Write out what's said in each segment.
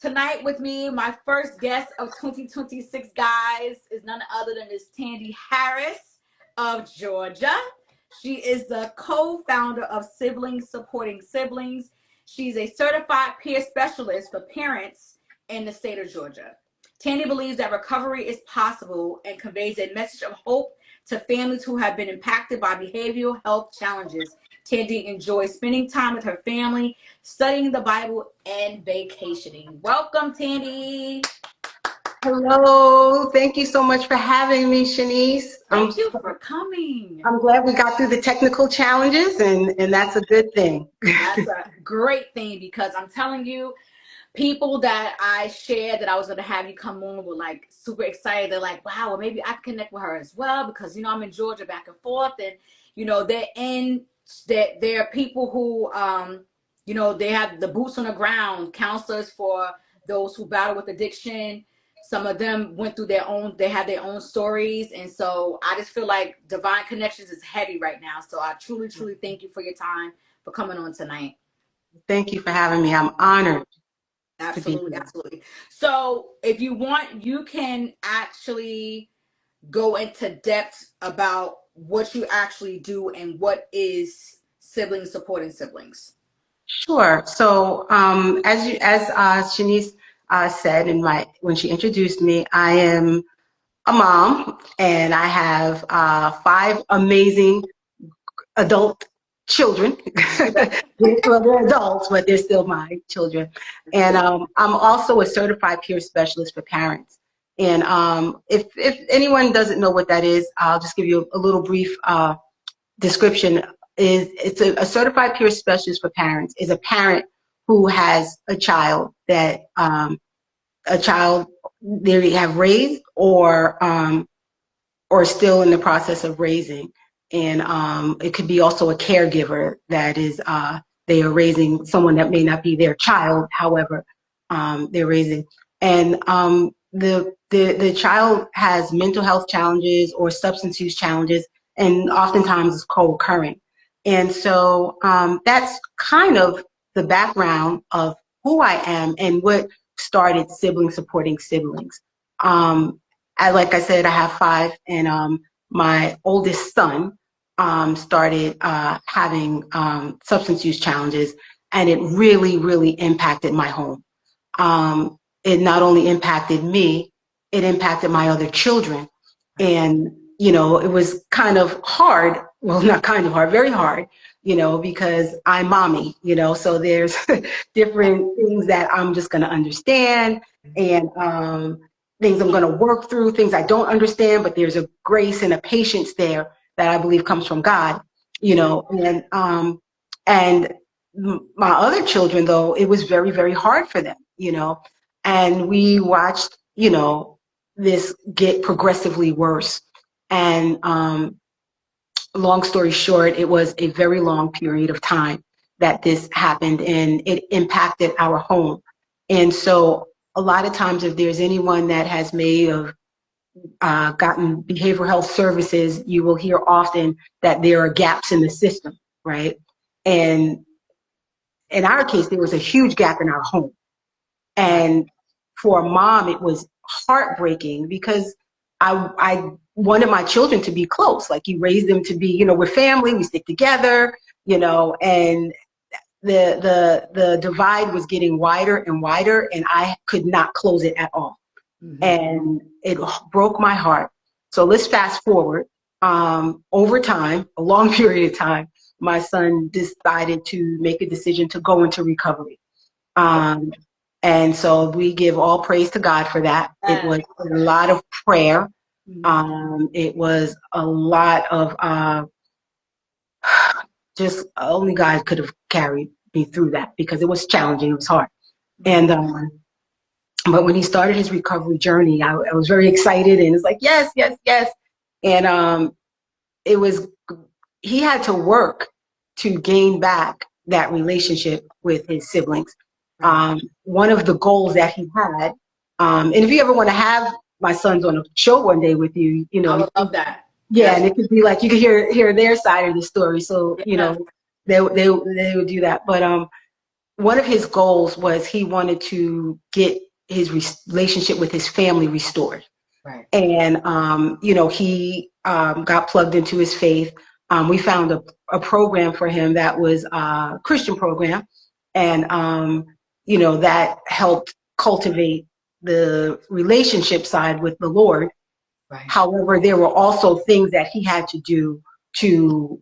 Tonight with me, my first guest of 2026, guys, is none other than Miss Thandiwe Harris of Georgia. She is the co-founder of Siblings. She's a certified peer specialist for parents in the state of Georgia. Tandy believes that recovery is possible and conveys a message of hope to families who have been impacted by behavioral health challenges. Tandy enjoys spending time with her family, studying the Bible, and vacationing. Welcome, Tandy. Hello. Thank you so much for having me, Shanice. Thank you for coming. I'm glad we got through the technical challenges, and that's a good thing. That's a great thing, because I'm telling you, people that I shared that I was going to have you come on were like super excited. They're like, wow, well, maybe I can connect with her as well, because, you know, I'm in Georgia back and forth, and, you know, there are people who, you know, they have the boots on the ground, counselors for those who battle with addiction. Some of them went through they had their own stories. And so I just feel like Divine Connections is heavy right now. So I truly, truly thank you for your time, for coming on tonight. Thank you for having me. I'm honored. Absolutely, absolutely. So if you want, you can actually go into depth about what you actually do and what is Siblings Supporting Siblings. Sure. So as Shanice said when she introduced me, I am a mom, and I have 5 amazing adult children. Well, they're adults, but they're still my children. And I'm also a certified peer specialist for parents. And if anyone doesn't know what that is, I'll just give you a little brief description. It's a certified peer specialist for parents is a parent who has a child that they have raised or still in the process of raising. And it could be also a caregiver that is they are raising someone that may not be their child, however they're raising. And the child has mental health challenges or substance use challenges, and oftentimes is co-occurring. And so that's kind of the background of who I am and what started Siblings Supporting Siblings. Like I said, I have 5, and my oldest son started having substance use challenges, and it really, really impacted my home. It not only impacted me, it impacted my other children. And, you know, it was kind of hard, well, not kind of hard, very hard, you know, because I'm mommy, you know, so there's different things that I'm just going to understand, and things I'm going to work through, things I don't understand, but there's a grace and a patience there that I believe comes from God, you know. And my other children, though, it was very, very hard for them, you know, and we watched, you know, this get progressively worse. And long story short, it was a very long period of time that this happened, and it impacted our home. And so a lot of times, if there's anyone that has gotten behavioral health services, you will hear often that there are gaps in the system, right? And in our case, there was a huge gap in our home. And for a mom, it was heartbreaking, because I wanted my children to be close. Like, you raise them to be, you know, we're family, we stick together, you know, and the divide was getting wider and wider, and I could not close it at all. Mm-hmm. And it broke my heart. So let's fast forward. Over time, a long period of time, my son decided to make a decision to go into recovery. And so we give all praise to God for that. It was a lot of prayer. It was a lot of just only God could have carried me through that, because it was challenging. It was hard. And but when he started his recovery journey, I was very excited, and it's like, yes, yes, yes. And he had to work to gain back that relationship with his siblings. One of the goals that he had, and if you ever want to have my sons on a show one day with you, you know, I would love that. Yeah, and it could be like you could hear their side of the story. So, you know, they would do that. But one of his goals was he wanted to get his relationship with his family restored. Right. And, he got plugged into his faith. We found a program for him that was a Christian program. And, that helped cultivate the relationship side with the Lord. Right. However, there were also things that he had to do to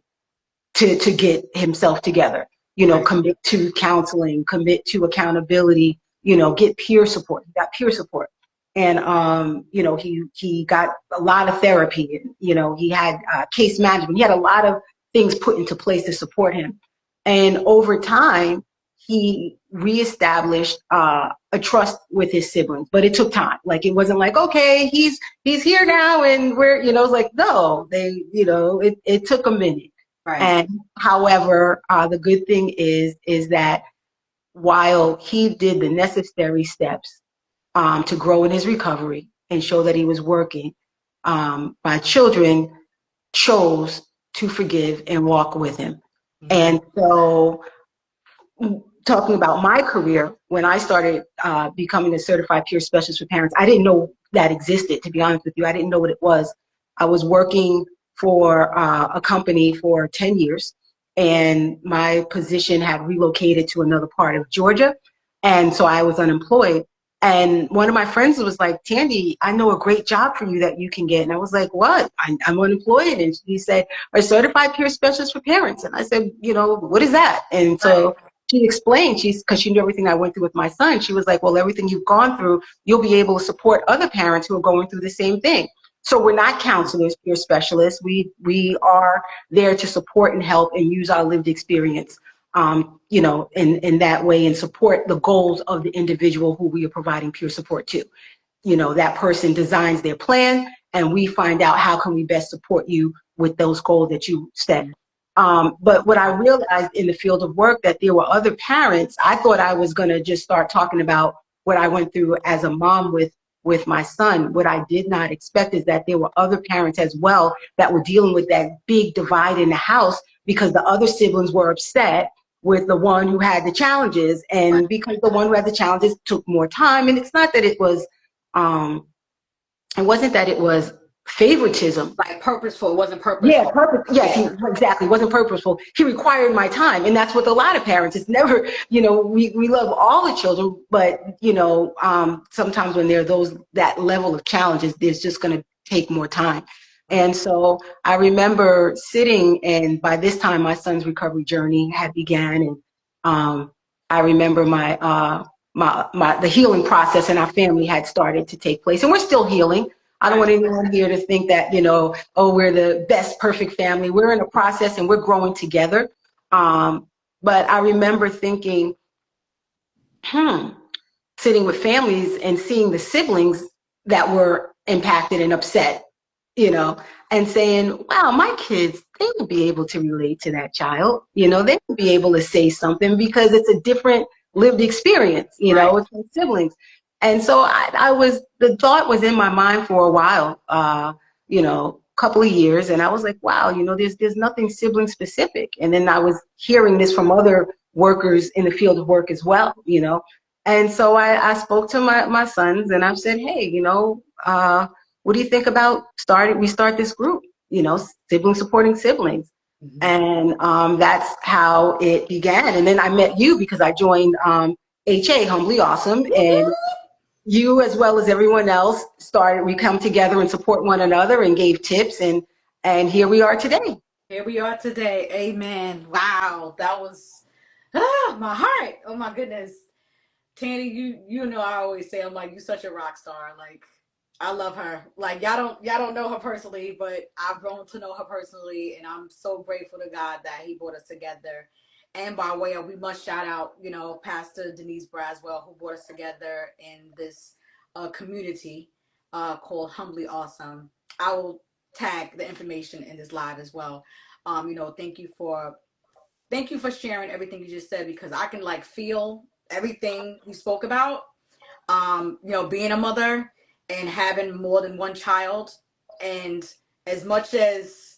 get himself together, Right. Commit to counseling, commit to accountability, get peer support. He got peer support. And, he got a lot of therapy. He had case management. He had a lot of things put into place to support him. And over time, he reestablished a trust with his siblings, but it took time. Like, it wasn't like, okay, he's here now and we're, it's like, no, it took a minute. Right. And however, the good thing is that while he did the necessary steps to grow in his recovery and show that he was working, my children chose to forgive and walk with him. Mm-hmm. And so, talking about my career, when I started becoming a certified peer specialist for parents, I didn't know that existed, to be honest with you. I didn't know what it was. I was working for a company for 10 years, and my position had relocated to another part of Georgia. And so I was unemployed. And one of my friends was like, Tandy, I know a great job for you that you can get. And I was like, what? I'm unemployed. And she said, a certified peer specialist for parents. And I said, what is that? And so she explained, because she knew everything I went through with my son. She was like, well, everything you've gone through, you'll be able to support other parents who are going through the same thing. So we're not counselors, peer specialists. We are there to support and help and use our lived experience, in that way, and support the goals of the individual who we are providing peer support to. That person designs their plan, and we find out how can we best support you with those goals that you set. But what I realized in the field of work, that there were other parents. I thought I was going to just start talking about what I went through as a mom with my son. What I did not expect is that there were other parents as well that were dealing with that big divide in the house, because the other siblings were upset with the one who had the challenges, and because the one who had the challenges took more time. And it's not that it was, it wasn't that it was favoritism. Like purposeful. It wasn't purposeful. Yeah, yes, exactly. It wasn't purposeful. He required my time. And that's with a lot of parents. It's never, we love all the children, but, sometimes when there are that level of challenges, there's just going to take more time. And so I remember sitting, and by this time my son's recovery journey had began. And I remember the healing process in our family had started to take place, and we're still healing. I don't want anyone here to think that, we're the best perfect family. We're in a process and we're growing together. But I remember thinking, sitting with families and seeing the siblings that were impacted and upset, and saying, wow, my kids, they would be able to relate to that child. They would be able to say something, because it's a different lived experience, with my siblings. And so the thought was in my mind for a while, couple of years. And I was like, wow, there's nothing sibling specific. And then I was hearing this from other workers in the field of work as well, And so I spoke to my sons, and I said, hey, what do you think about we start this group, siblings supporting siblings. Mm-hmm. And that's how it began. And then I met you because I joined HA, Humbly Awesome. And you, as well as everyone else, we come together and support one another and gave tips. And here we are today. Here we are today. Amen. Wow. That was my heart. Oh my goodness. Tandy, I always say, I'm like, you're such a rock star. Like, I love her. Like, y'all don't know her personally, but I've grown to know her personally, and I'm so grateful to God that He brought us together. And by way of, we must shout out, Pastor Denise Braswell, who brought us together in this community called Humbly Awesome. I will tag the information in this live as well. Thank you for sharing everything you just said, because I can feel everything you spoke about. Being a mother and having more than one child, and as much as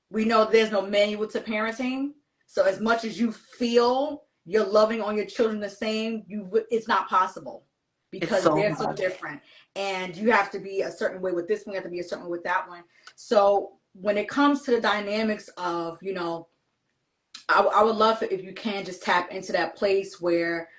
we know there's no manual to parenting, so as much as you feel you're loving on your children the same, it's not possible It's because so they're so hard. different. And you have to be a certain way with this one, you have to be a certain way with that one. So when it comes to the dynamics of, you know, I would love if you can just tap into that place where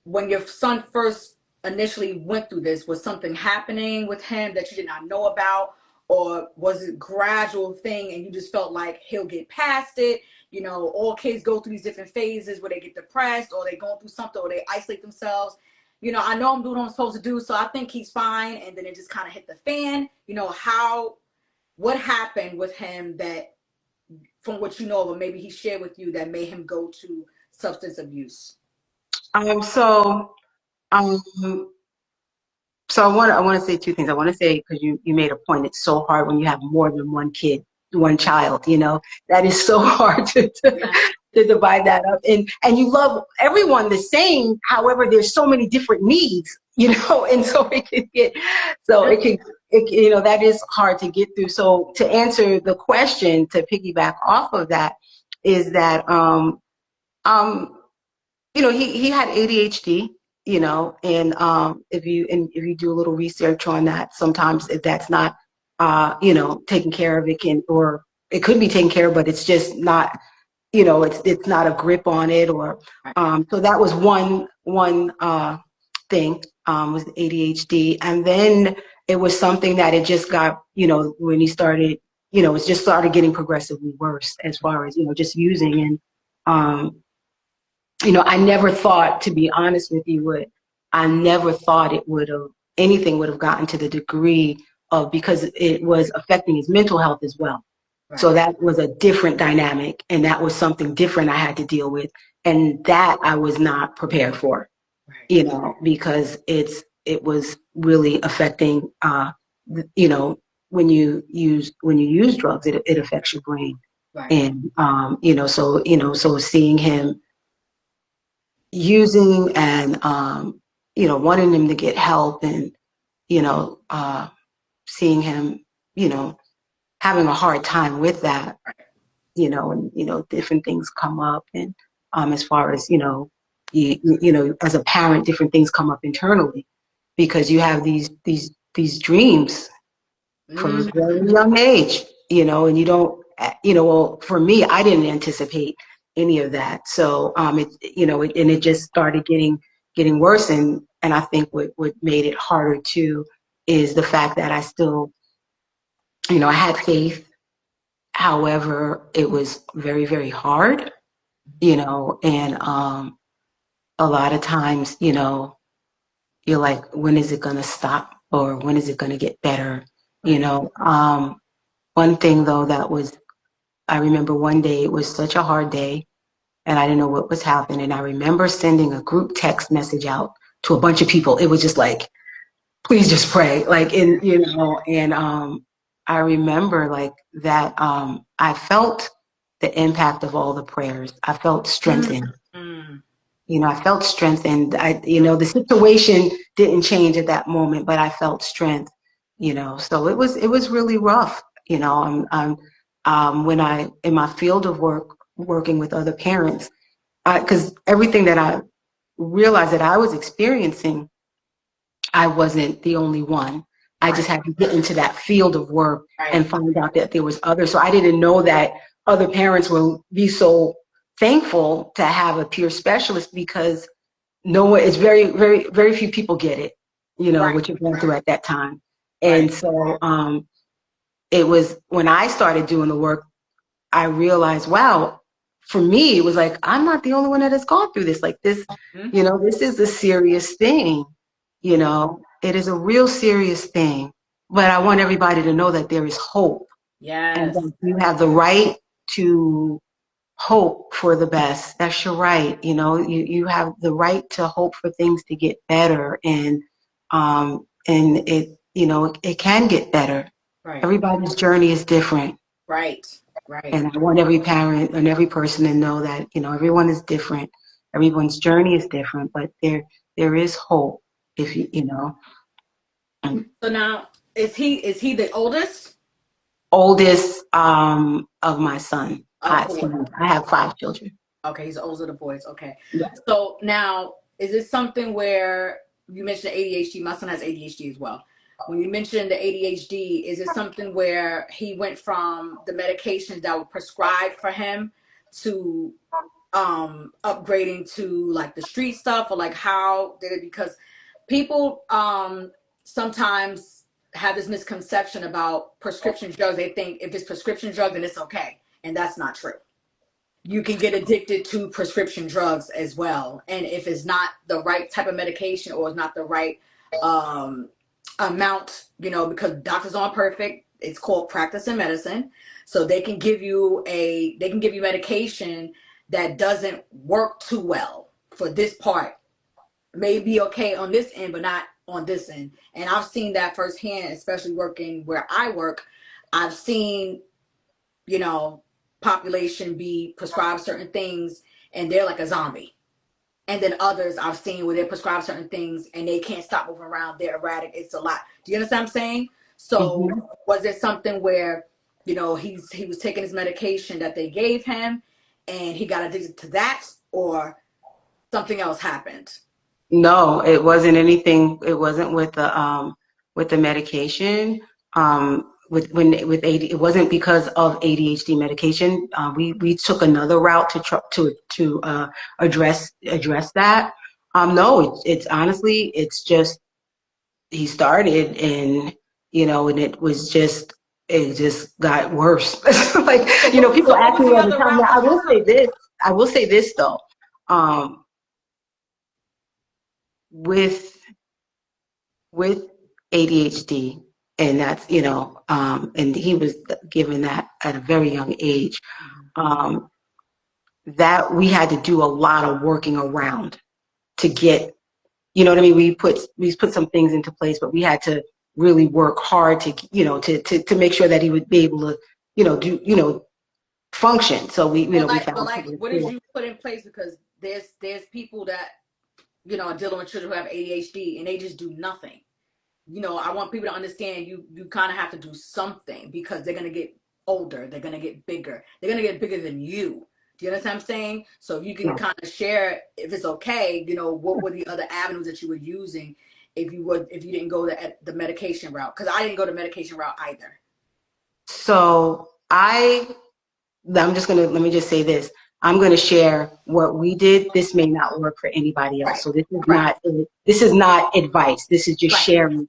when your son first initially went through this, was something happening with him that you did not know about, or was it a gradual thing and you just felt like he'll get past it? You know, all kids go through these different phases where they get depressed or they go through something or they isolate themselves. You know, I know I'm doing what I'm supposed to do, so I think he's fine. And then it just kind of hit the fan. You know, what happened with him that, from what you know of, or maybe he shared with you, that made him go to substance abuse? Um, so, um, so I want to say two things. I want to say, because you made a point, it's so hard when you have more than one kid, one child, you know, that is so hard Yeah. to divide that up. And you love everyone the same. However, there's so many different needs, you know, and so you know, that is hard to get through. So to answer the question, to piggyback off of that, is that, um, you know, he had ADHD, you know, and if you do a little research on that, sometimes if that's not you know, taken care of, or it could be taken care of, but it's just not, you know, it's not a grip on it, or so that was one thing, was ADHD. And then it was something that it just got, you know, when he started, you know, it just started getting progressively worse as far as, you know, just using. And you know, I never thought, to be honest with you, I never thought anything would have gotten to the degree of, because it was affecting his mental health as well. Right. So that was a different dynamic, and that was something different I had to deal with, and that I was not prepared for, Right. you know, because it was really affecting, you know, when you use drugs, it affects your brain. Right. And you know, so seeing him using, and you know, wanting him to get help, and you know, seeing him, you know, having a hard time with that, you know, and you know, different things come up. And as far as, you know, you know, as a parent, different things come up internally, because you have these dreams from a very young age, you know, and you don't, you know, well, for me, I didn't anticipate any of that. So, you know, and it just started getting worse. And I think what made it harder too is the fact that I still, you know, I had faith. However, it was very, very hard, you know, and a lot of times, you know, you're like, when is it going to stop, or when is it going to get better? You know, one thing though, I remember one day, it was such a hard day, and I didn't know what was happening. I remember sending a group text message out to a bunch of people. It was just like, please just pray. Like, in, you know, and I remember like that, I felt the impact of all the prayers. I felt strengthened. You know, I felt strength, and you know, the situation didn't change at that moment, but I felt strength, you know. So it was really rough, you know. When in my field of work, working with other parents, because everything that I realized that I was experiencing, I wasn't the only one. I just had to get into that field of work and find out that there was others. So I didn't know that other parents will be so thankful to have a peer specialist, because no one, it's very, very, very few people get it, you know, what you're going through at that time. And so it was when I started doing the work, I realized, wow, for me, it was like, I'm not the only one that has gone through this. Like this, you know, this is a serious thing, you know, it is a real serious thing. But I want everybody to know that there is hope. And that you have the right to hope for the best. That's your right. You know, you have the right to hope for things to get better. And it, you know, it can get better. Everybody's journey is different. And I want every parent and every person to know that, you know, everyone is different. Everyone's journey is different, but there is hope, if you know. So now, is he the oldest? Oldest of my son. I have 5 children. Okay, he's the oldest of the boys. Okay. Yeah. So now, is it something where you mentioned ADHD? My son has ADHD as well. When you mentioned the ADHD, is it something where he went from the medications that were prescribed for him to upgrading to like the street stuff, or like how did it? Because people sometimes have this misconception about prescription drugs. They think if it's prescription drug, then it's okay, and that's not true. You can get addicted to prescription drugs as well. And if it's not the right type of medication, or it's not the right um, amount, because doctors aren't perfect. It's called practicing medicine. So they can give you medication that doesn't work too well for this part. May be okay on this end, but not on this end. And I've seen that firsthand, especially working where I work. I've seen, you know, population be prescribed certain things and they're like a zombie. And then others I've seen where they're prescribed certain things and they can't stop moving around. They're erratic. It's a lot. Do you understand what I'm saying? So Hmm. was it something where, he was taking his medication that they gave him and he got addicted to that, or something else happened? No, it wasn't anything. It wasn't with the medication. With AD, it wasn't because of ADHD medication. We took another route to address that. No, it's honestly, it's just he started, and and it just got worse. Like, So what, people so what ask was me the all the other time. Now, route I that you will say took? this. I will say this though. Um, with with ADHD, and that's, and he was given that at a very young age, um, that we had to do a lot of working around to get, you know what I mean? We put some things into place, but we had to really work hard to, to make sure that he would be able to, function. So we But found like, people to what did do it. you put in place? Because there's people that are dealing with children who have ADHD and they just do nothing. I want people to understand you kind of have to do something because they're gonna get older, they're gonna get bigger, they're gonna get bigger than you. Do you understand what I'm saying? So if you can Yeah. kind of share, if it's okay, what were the other avenues that you were using if you didn't go the medication route? Because I didn't go the medication route either. So I'm just gonna let me just say this. I'm gonna share what we did. This may not work for anybody else. Right. So Right. this is not advice. This is just Right. sharing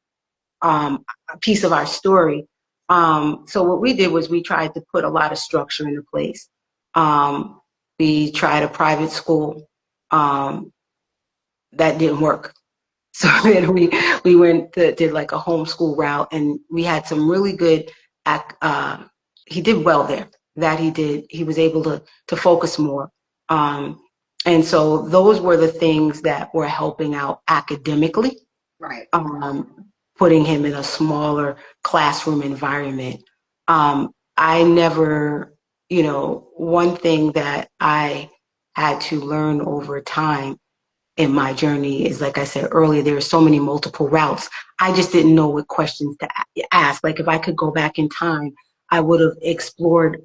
a piece of our story. So what we did was we tried to put a lot of structure into place. Um, we tried a private school. That didn't work. So then we did like a homeschool route, and we had some really good. Uh, he did well there. That he did. He was able to focus more, and so those were the things that were helping out academically. Right. Putting him in a smaller classroom environment. I never, one thing that I had to learn over time in my journey is, like I said earlier, there are so many multiple routes. I just didn't know what questions to ask. Like, if I could go back in time, I would have explored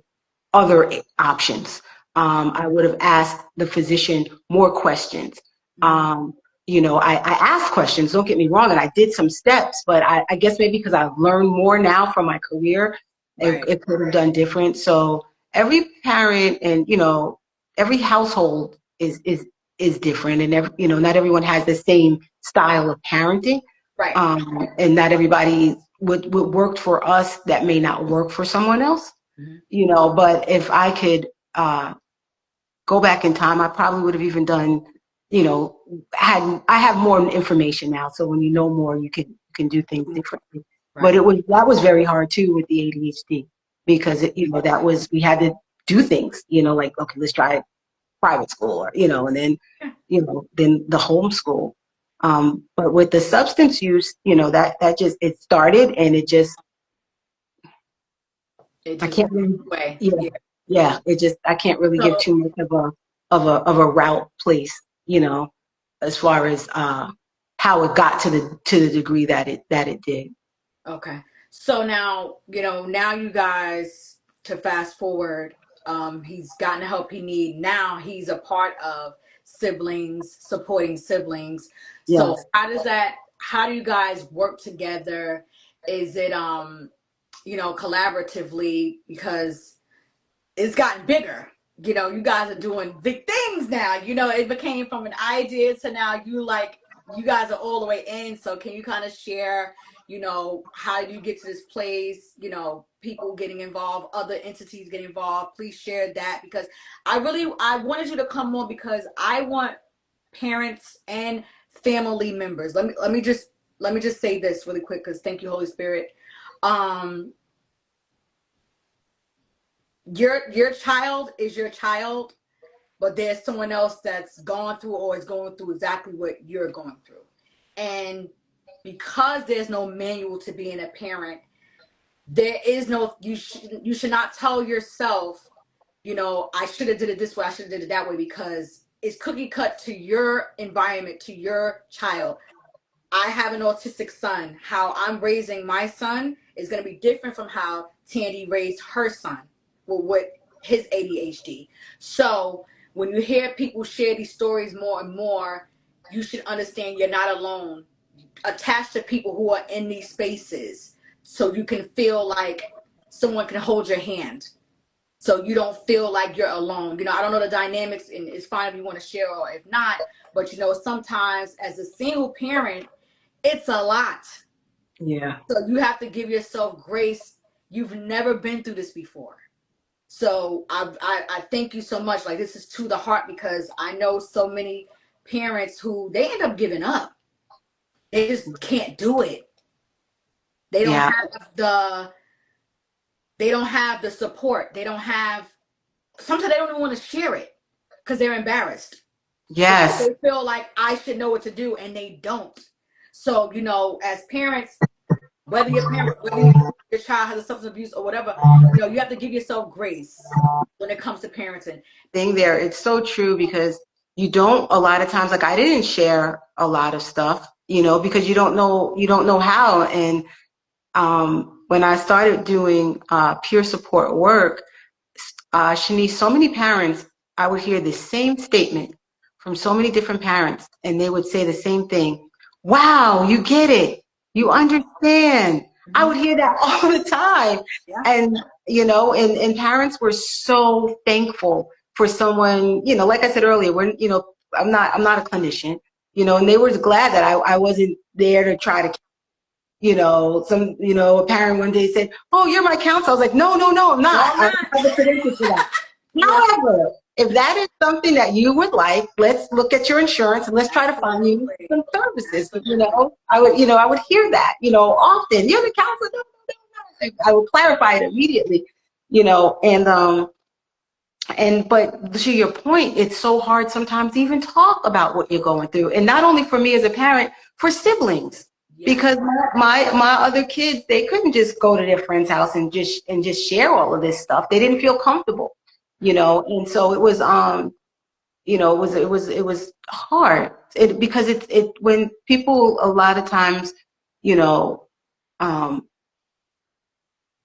other options. I would have asked the physician more questions. Mm-hmm. I asked questions, don't get me wrong, and I did some steps, but I guess maybe because I've learned more now from my career, Right. it could have done different. So every parent and, every household is different, and not everyone has the same style of parenting. Right. And not everybody would work for us that may not work for someone else. Mm-hmm. But if I could go back in time, I probably would have even done, I have more information now. So when you know more, you can do things differently. But Right. that was very hard too with the ADHD, because we had to do things, like, okay, let's try private school, or, and then, then the homeschool. But with the substance use, that just, it started, and it just, It I just can't went really, away. yeah, Yeah. yeah. It just, I can't really give So too much of a route place, as far as how it got to the degree that it did. okay. So now, now you guys, to fast forward. He's gotten the help he needs. Now he's a part of siblings, supporting siblings. So Yes. how do you guys work together? Is it, collaboratively? Because it's gotten bigger. You guys are doing big things now. It became from an idea to now you guys are all the way in. So can you kind of share, how you get to this place, people getting involved, other entities getting involved? Please share that, because I wanted you to come on because I want parents and family members. Let me just say this really quick, because thank you, Holy Spirit. Your child is your child, but there's someone else that's gone through or is going through exactly what you're going through. And because there's no manual to being a parent, there is no, you should not tell yourself, I should have did it this way, I should have did it that way, because it's cookie cut to your environment, to your child. I have an autistic son. How I'm raising my son is going to be different from how Tandy raised her son with his ADHD. So when you hear people share these stories more and more, you should understand you're not alone. Attach to people who are in these spaces so you can feel like someone can hold your hand. So you don't feel like you're alone. I don't know the dynamics, and it's fine if you want to share or if not. But sometimes as a single parent, it's a lot. Yeah. So you have to give yourself grace. You've never been through this before. So I thank you so much. Like, this is to the heart, because I know so many parents who they end up giving up. They just can't do it. They don't Yeah. have the support. Sometimes they don't even want to share it because they're embarrassed. Yes. They feel like I should know what to do, and they don't. So, as parents, whether your child has a substance abuse or whatever, you have to give yourself grace when it comes to parenting. Thing there, it's so true, because you don't, a lot of times, like, I didn't share a lot of stuff, because you don't know how. And when I started doing peer support work, Shanice, so many parents, I would hear the same statement from so many different parents, and they would say the same thing. Wow, you get it. You understand. I would hear that all the time. Yeah. And, and parents were so thankful for someone, like I said earlier, I'm not a clinician, and they were glad that I wasn't there to try to, a parent one day said, "Oh, you're my counselor." I was like, no, I'm not. I don't have the credentials for that. However, if that is something that you would like, let's look at your insurance and let's try to find you some services. I would hear that, often. You're the counselor? No. I would clarify it immediately, but to your point, it's so hard sometimes to even talk about what you're going through. And not only for me as a parent, for siblings. Yeah. Because my other kids, they couldn't just go to their friend's house and just share all of this stuff. They didn't feel comfortable, and so it was it was hard. Because when people, a lot of times,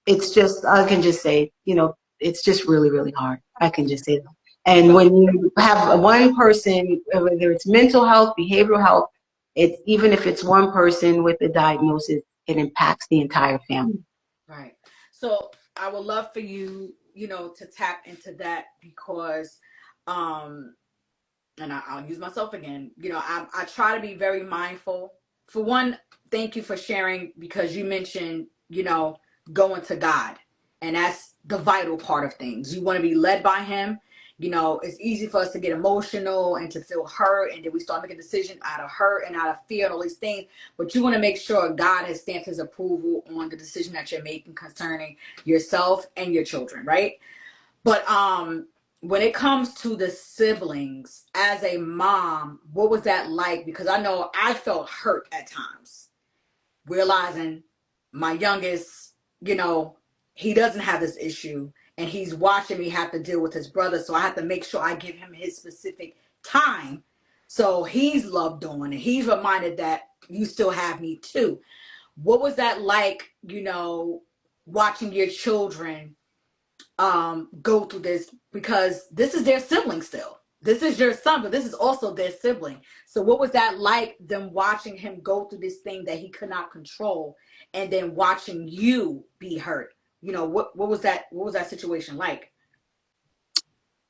it's just, I can just say, it's just really, really hard. I can just say that. And when you have one person, whether it's mental health, behavioral health, even if it's one person with a diagnosis, it impacts the entire family. Right. So I would love for you, to tap into that, because, and I'll use myself again. I try to be very mindful. For one, thank you for sharing, because you mentioned, going to God, and that's the vital part of things. You want to be led by Him. It's easy for us to get emotional and to feel hurt, and then we start making decisions out of hurt and out of fear and all these things. But you want to make sure God has stamped His approval on the decision that you're making concerning yourself and your children, right? But when it comes to the siblings, as a mom, what was that like? Because I know I felt hurt at times, realizing my youngest, he doesn't have this issue, and he's watching me have to deal with his brother. So I have to make sure I give him his specific time. So he's loved on, and he's reminded that you still have me too. What was that like, watching your children go through this, because this is their sibling still. This is your son, but this is also their sibling. So what was that like, them watching him go through this thing that he could not control, and then watching you be hurt? You know, what was that? What was that situation like?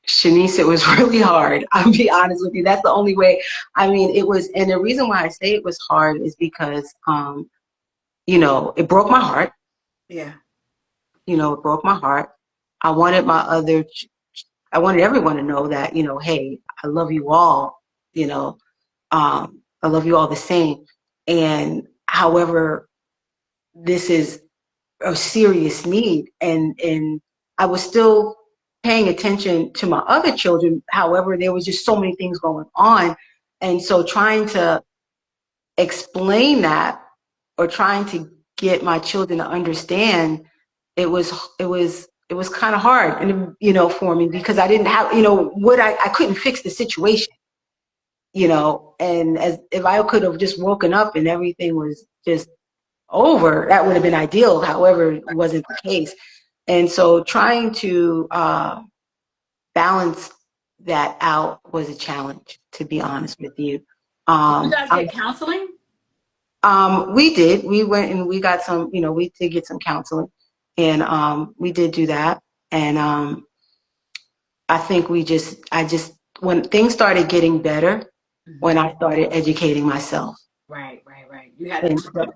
Shanice, it was really hard. I'll be honest with you. That's the only way. I mean, it was, and the reason why I say it was hard is because, you know, it broke my heart. Yeah. You know, it broke my heart. I wanted my other, I wanted everyone to know that, you know, hey, I love you all, you know, I love you all the same. And however, this is a serious need. And I was still paying attention to my other children. However, there was just so many things going on. And so trying to explain that, or trying to get my children to understand, it was kind of hard, and you know, for me, because I didn't have, you know, I couldn't fix the situation, you know, and as if I could have just woken up and everything was just over, that would have been ideal. However, it wasn't the case. And so trying to balance that out was a challenge, to be honest with you. Did you guys get counseling? We did. We went and we got some, you know, we did get some counseling, and we did do that. And I think when things started getting better, when I started educating myself. Right. You had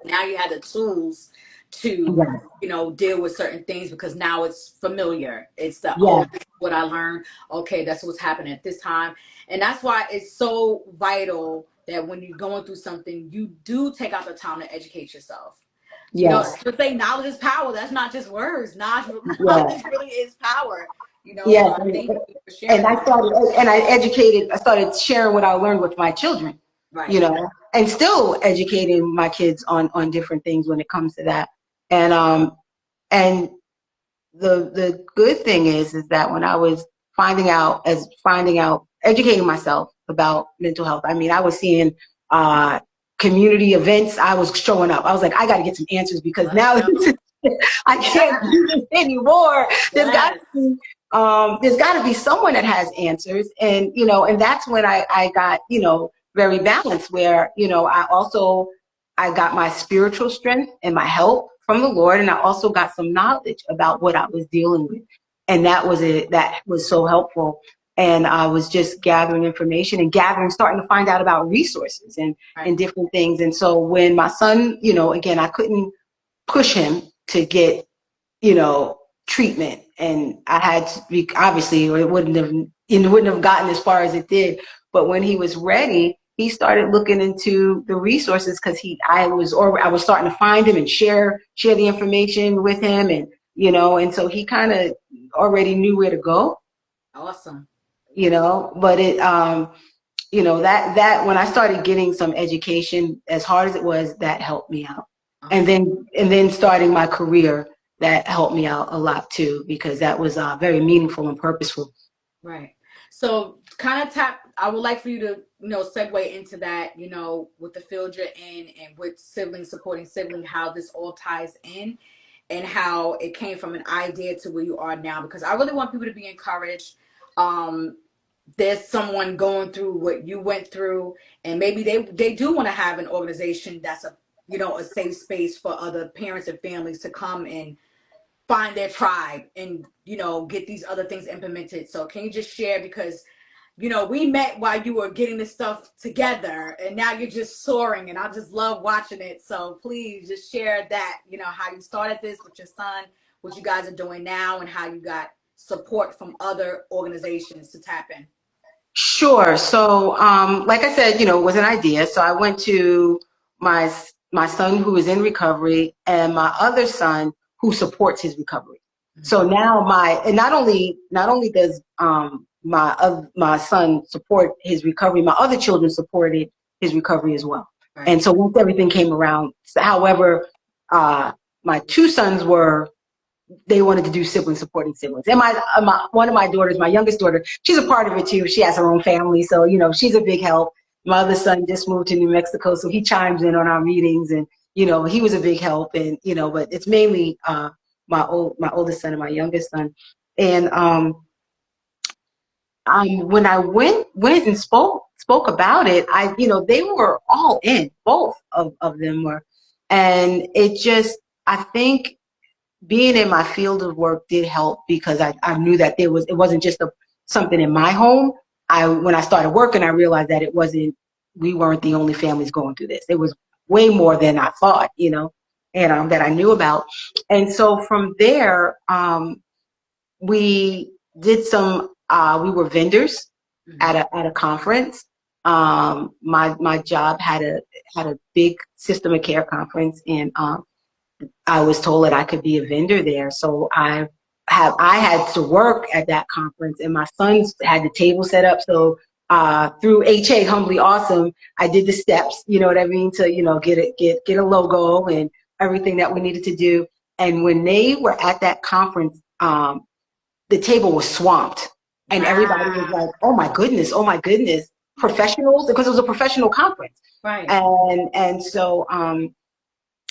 now you had the tools to, you know, deal with certain things, because now it's familiar. It's the, oh, this is what I learned. Okay, that's what's happening at this time. And that's why it's so vital that when you're going through something, you do take out the time to educate yourself. You know, to say knowledge is power, that's not just words. Knowledge really is power. You know, so I thank you for sharing. And I started sharing what I learned with my children. Right. You know, and still educating my kids on different things when it comes to that. And the good thing is that when I was educating myself about mental health, I mean, I was seeing community events. I was showing up. I was like, I got to get some answers, because now I can't do this anymore. There's got to be someone that has answers. And, you know, and that's when I got, you know, very balanced, where, you know, I got my spiritual strength and my help from the Lord. And I also got some knowledge about what I was dealing with. And that was so helpful. And I was just gathering information and starting to find out about resources and different things. And so when my son, you know, again, I couldn't push him to get, you know, treatment. And I had to be, obviously, or it wouldn't have gotten as far as it did. But when he was ready, he started looking into the resources, because I was starting to find him and share the information with him, and, you know, and so he kind of already knew where to go. Awesome. You know, but it, you know, that when I started getting some education, as hard as it was, that helped me out. Awesome. And then starting my career, that helped me out a lot too, because that was very meaningful and purposeful. Right. So I would like for you to, you know, segue into that, you know, with the field you're in and with siblings supporting siblings, how this all ties in and how it came from an idea to where you are now, because I really want people to be encouraged. There's someone going through what you went through, and maybe they do want to have an organization that's a safe space for other parents and families to come and find their tribe and, you know, get these other things implemented. So can you just share, because, you know, we met while you were getting this stuff together, and now you're just soaring, and I just love watching it. So please just share that, you know, how you started this with your son, what you guys are doing now, and how you got support from other organizations to tap in. Sure. So, like I said, you know, it was an idea. So I went to my son who is in recovery, and my other son who supports his recovery. Mm-hmm. So now not only does my son support his recovery, my other children supported his recovery as well. Right. And so once everything came around, however, my two sons they wanted to do supporting siblings. And one of my daughters, my youngest daughter, she's a part of it too. She has her own family, so, you know, she's a big help. My other son just moved to New Mexico, so he chimes in on our meetings, and, you know, he was a big help. And, you know, but it's mainly my oldest son and my youngest son. And when I went and spoke about it, they were all in, both of them were. And it just, I think being in my field of work did help, because I knew that it wasn't just something in my home. When I started working, I realized that we weren't the only families going through this. It was way more than I thought, and that I knew about. And so from there, we did we were vendors at a conference. My job had a big system of care conference, and I was told that I could be a vendor there. So I had to work at that conference, and my sons had the table set up. So through HA Humbly Awesome, I did the steps, you know what I mean, to get a logo and everything that we needed to do. And when they were at that conference, the table was swamped, and everybody was like, oh my goodness, professionals, because it was a professional conference. Right. And so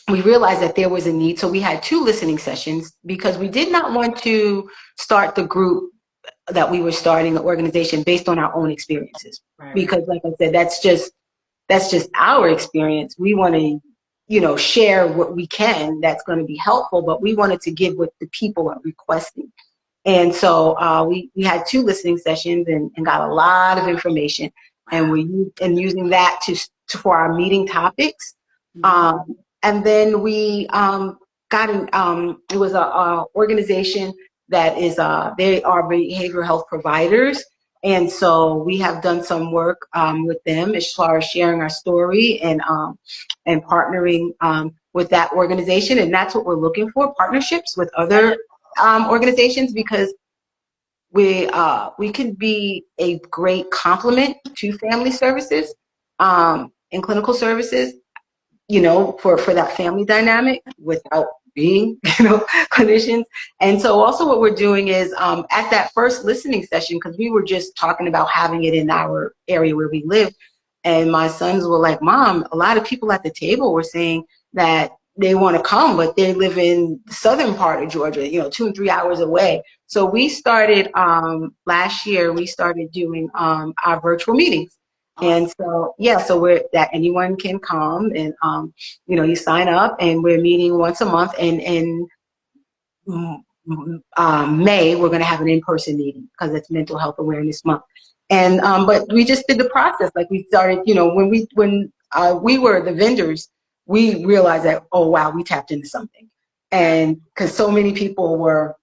we realized that there was a need. So we had 2 listening sessions, because we did not want to start the group that we were starting, the organization, based on our own experiences. Right. Because like I said, that's just our experience. We want to, share what we can that's going to be helpful, but we wanted to give what the people are requesting. And so we had 2 listening sessions and got a lot of information, and using that for our meeting topics. Mm-hmm. And then we got it was a organization that is they are behavioral health providers, and so we have done some work with them as far as sharing our story and partnering with that organization, and that's what we're looking for, partnerships with other organizations, because we could be a great complement to family services and clinical services, for that family dynamic, without being, clinicians. And so also what we're doing is at that first listening session, because we were just talking about having it in our area where we live, and my sons were like, Mom, a lot of people at the table were saying that they want to come, but they live in the southern part of Georgia, 2 and 3 hours away. So we started last year, we started doing our virtual meetings. And so, so that anyone can come, and, you sign up, and we're meeting once a month. And in May, we're going to have an in-person meeting, because it's Mental Health Awareness Month. And, but we just did the process. Like, we started, when we were the vendors, we realized that, oh, wow, we tapped into something. And because so many people were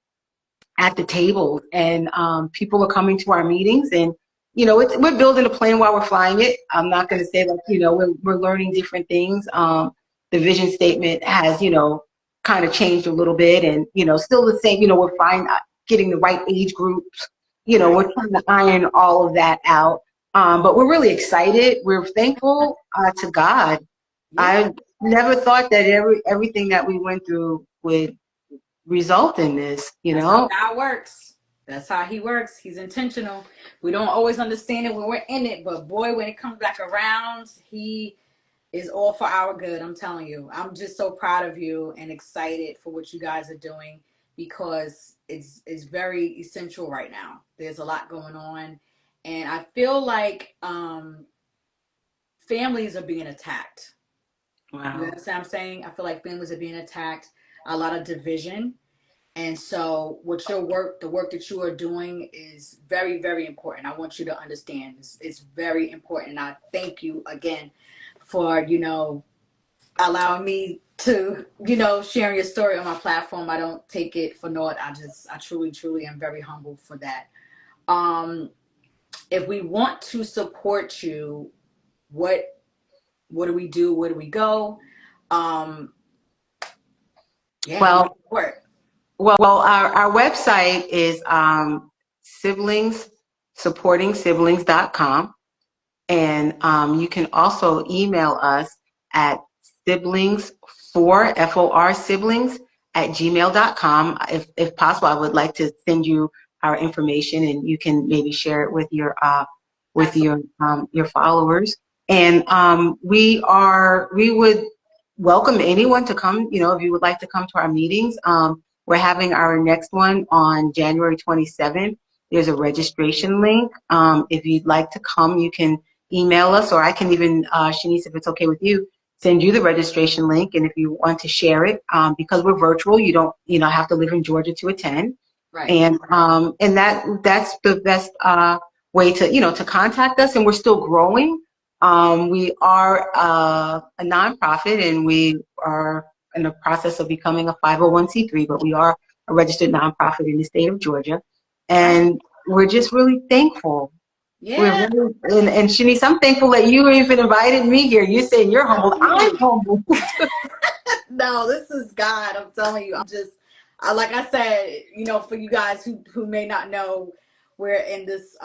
at the table, and people are coming to our meetings, and we're building a plane while we're flying it. I'm not going to say like, we're learning different things. The vision statement has, kind of changed a little bit, and, still the same, we're getting the right age groups. We're trying to iron all of that out. But we're really excited. We're thankful to God. Yeah. I never thought that everything that we went through would result in this, That's how God works. That's how he works. He's intentional. We don't always understand it when we're in it, but boy, when it comes back around, he is all for our good. I'm telling you. I'm just so proud of you and excited for what you guys are doing, because it's very essential right now. There's a lot going on, and I feel like families are being attacked. Wow. You understand what I'm saying? I feel like families are being attacked. A lot of division. And so what the work that you are doing is very, very important. I want you to understand it's very important. And I thank you again for, allowing me to, sharing your story on my platform. I don't take it for naught. I truly, truly am very humbled for that. If we want to support you, what do we do? Where do we go? Well, our website is Siblingsporsiblings.com, and you can also email us at siblings@gmail.com. If possible, I would like to send you our information, and you can maybe share it with your followers. And we would welcome anyone to come. If you would like to come to our meetings. We're having our next one on January 27th. There's a registration link. If you'd like to come, you can email us, or I can even, Shanice, if it's okay with you, send you the registration link. And if you want to share it, because we're virtual, you don't, have to live in Georgia to attend. Right. And that's the best way to, to contact us. And we're still growing. We are a nonprofit, and we are in the process of becoming a 501c3, but we are a registered nonprofit in the state of Georgia. And we're just really thankful. Yeah. And Shanice, I'm thankful that you even invited me here. You're saying you're humble. I'm humble. No, this is God. I'm telling you. I'm just, like I said, for you guys who may not know, we're in this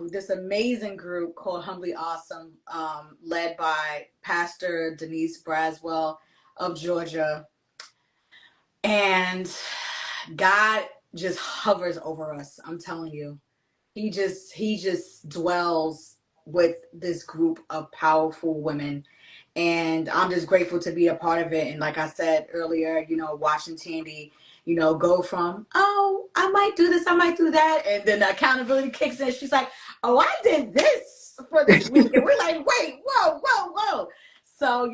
this amazing group called Humbly Awesome, led by Pastor Denise Braswell of Georgia. And God just hovers over us. I'm telling you. He just dwells with this group of powerful women. And I'm just grateful to be a part of it. And like I said earlier, watching Tandy, go from, oh, I might do this, I might do that. And then the accountability kicks in. She's like, oh, I did this for this week. And we're like, wait, whoa. So,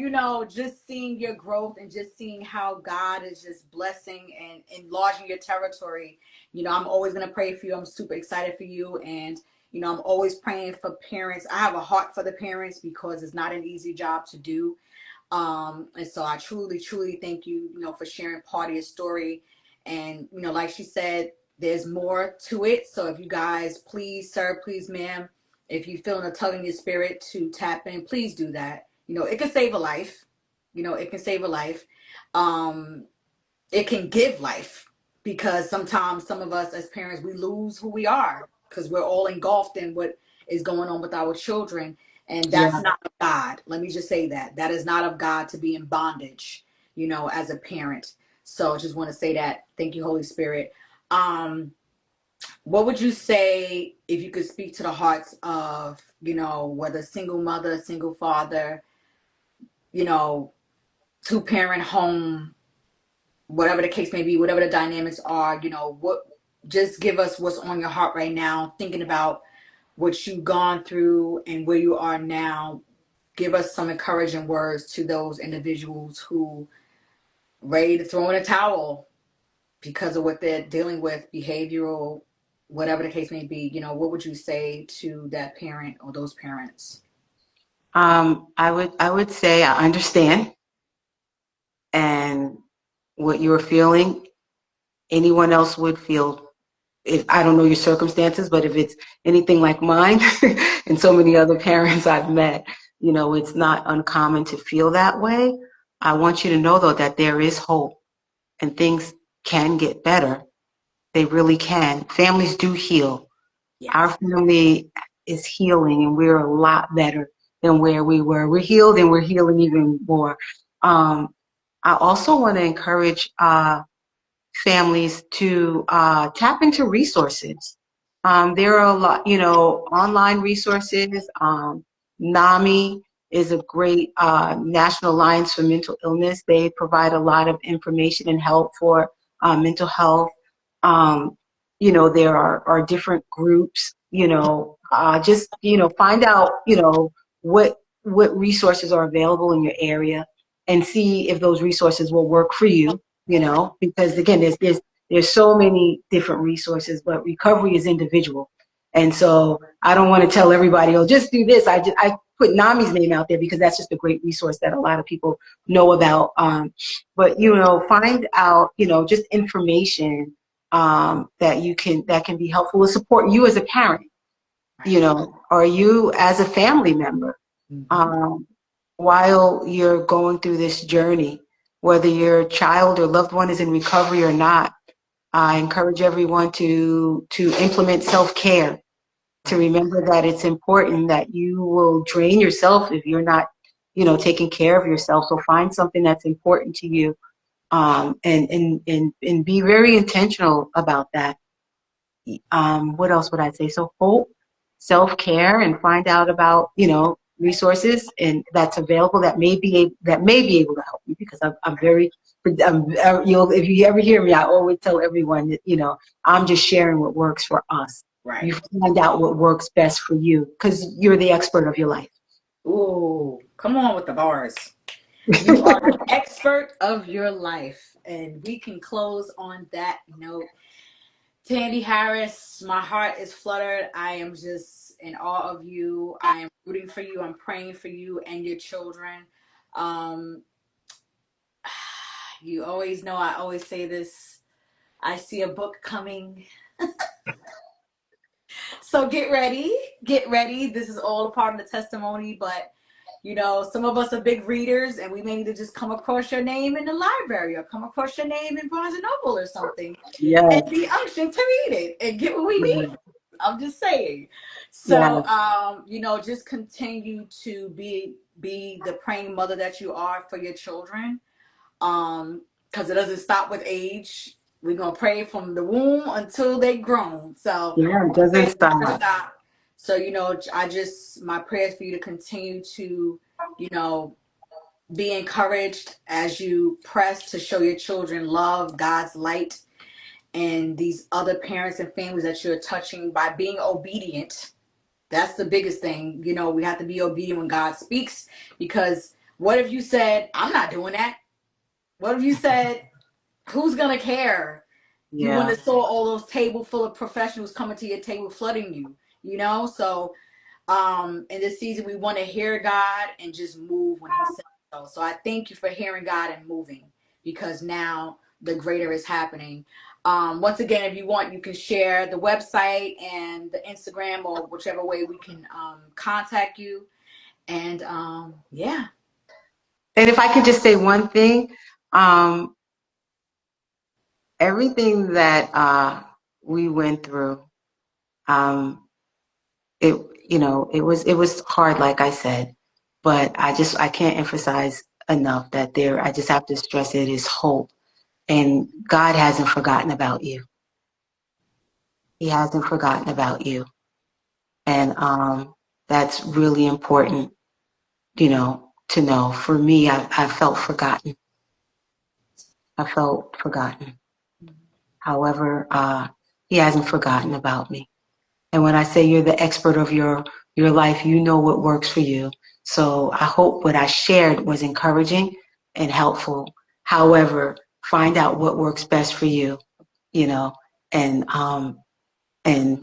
just seeing your growth and just seeing how God is just blessing and enlarging your territory. I'm always going to pray for you. I'm super excited for you. And, I'm always praying for parents. I have a heart for the parents because it's not an easy job to do. And so I truly, truly thank you, for sharing part of your story. And, like she said, there's more to it. So if you guys, please, sir, please, ma'am, if you feel a tug in your spirit to tap in, please do that. It can save a life. It can save a life. It can give life, because sometimes some of us as parents, we lose who we are because we're all engulfed in what is going on with our children. And that's not of God. Let me just say that. That is not of God to be in bondage, as a parent. So I just want to say that. Thank you, Holy Spirit. What would you say if you could speak to the hearts of, whether single mother, single father, two-parent home, whatever the case may be, whatever the dynamics are, just give us what's on your heart right now, thinking about what you've gone through and where you are now. Give us some encouraging words to those individuals who ready to throw in a towel because of what they're dealing with, behavioral, whatever the case may be. What would you say to that parent or those parents? I would say I understand, and what you're feeling, anyone else would feel. If I don't know your circumstances, but if it's anything like mine and so many other parents I've met, it's not uncommon to feel that way. I want you to know, though, that there is hope and things can get better. They really can. Families do heal. Yes. Our family is healing, and we're a lot better than where we were. We're healed, and we're healing even more. I also want to encourage families to tap into resources. There are a lot, online resources. NAMI is a great National Alliance for Mental Illness. They provide a lot of information and help for mental health. There are different groups, just, find out, what resources are available in your area, and see if those resources will work for you. Because again, there's so many different resources, but recovery is individual. And so I don't want to tell everybody, oh, just do this. I put NAMI's name out there because that's just a great resource that a lot of people know about. But find out, just information that can be helpful to support you as a parent, or you as a family member. While you're going through this journey, whether your child or loved one is in recovery or not, I encourage everyone to implement self-care, to remember that it's important, that you will drain yourself if you're not, taking care of yourself. So find something that's important to you, and be very intentional about that. What else would I say? So hope, self-care, and find out about, resources and that's available that may be able to help you, because I'm very, if you ever hear me, I always tell everyone that, I'm just sharing what works for us. Right. You find out what works best for you, because you're the expert of your life. Ooh, come on with the bars. You are the expert of your life. And we can close on that note. Thandiwe Harris, my heart is fluttered. I am just in awe of you. I am rooting for you. I'm praying for you and your children. You always know I always say this. I see a book coming. So get ready. Get ready. This is all a part of the testimony, but some of us are big readers, and we may need to just come across your name in the library or come across your name in Barnes and Noble or something. Yes. And be unctioned to read it and get what we need. I'm just saying. So, just continue to be the praying mother that you are for your children. Because it doesn't stop with age. We're going to pray from the womb until they grown. So, it doesn't stop. So, my prayers for you to continue to, be encouraged as you press to show your children love, God's light, and these other parents and families that you're touching by being obedient. That's the biggest thing. We have to be obedient when God speaks, because what if you said, I'm not doing that? What if you said, who's going to care? You want to saw all those table full of professionals coming to your table flooding you, So in this season, we want to hear God and just move when he says so. So I thank you for hearing God and moving, because now the greater is happening. Once again, if you want, you can share the website and the Instagram or whichever way we can contact you. And yeah. And if I could just say one thing, everything that we went through, it was hard, like I said, but I can't emphasize enough that I just have to stress it is hope, and God hasn't forgotten about you. He hasn't forgotten about you, and that's really important, to know. For me, I felt forgotten. I felt forgotten. However, he hasn't forgotten about me. And when I say you're the expert of your life, you know what works for you. So I hope what I shared was encouraging and helpful. However, find out what works best for you, and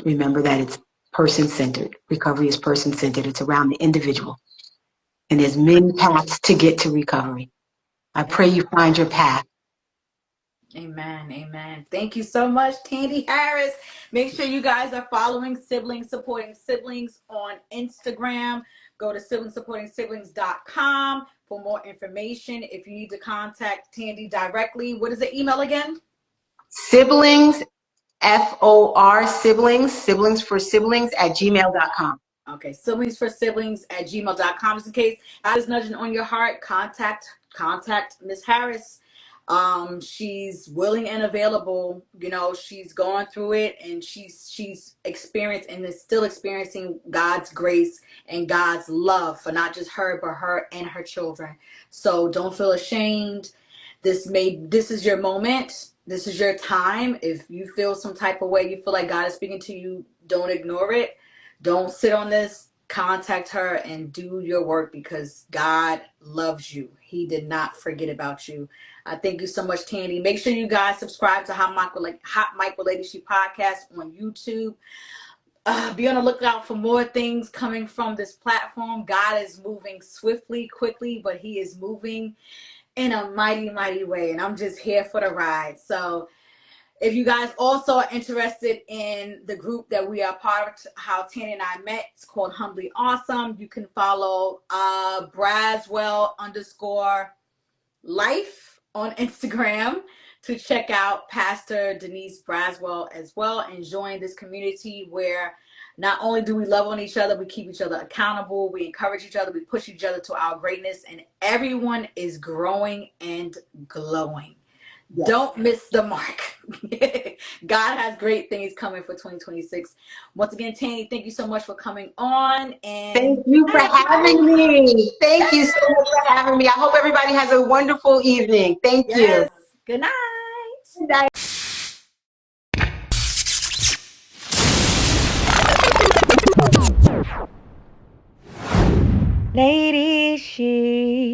remember that it's person-centered. Recovery is person-centered. It's around the individual. And there's many paths to get to recovery. I pray you find your path. Amen. Amen. Thank you so much, Thandiwe Harris. Make sure you guys are following Siblings Supporting Siblings on Instagram. Go to siblingssupportingsiblings.com for more information. If you need to contact Thandiwe directly, what is the email again? Siblings, FOR siblings, siblingsforsiblings @gmail.com. Okay, siblingsforsiblings@gmail.com. Just in case God is nudging on your heart, contact Miss Harris. She's willing and available. She's going through it, and she's experienced and is still experiencing God's grace and God's love for not just her, but her and her children. So don't feel ashamed. This is your moment. This is your time. If you feel some type of way, you feel like God is speaking to you, don't ignore it. Don't sit on this. Contact her and do your work, because God loves you. He did not forget about you. Thank you so much, Thandiwe. Make sure you guys subscribe to Hot Mic with Lady She podcast on YouTube. Be on the lookout for more things coming from this platform. God is moving swiftly, quickly, but he is moving in a mighty, mighty way. And I'm just here for the ride. So if you guys also are interested in the group that we are part of, how Tanya and I met, it's called Humbly Awesome. You can follow Braswell_life on Instagram to check out Pastor Denise Braswell as well, and join this community where not only do we love on each other, we keep each other accountable, we encourage each other, we push each other to our greatness, and everyone is growing and glowing. Yes. Don't miss the mark. God has great things coming for 2026. Once again, Tandy, thank you so much for coming on. And Thank you for having me. Thank you so much for having me. I hope everybody has a wonderful evening. Thank you. Yes. Good night. Good night. Lady She.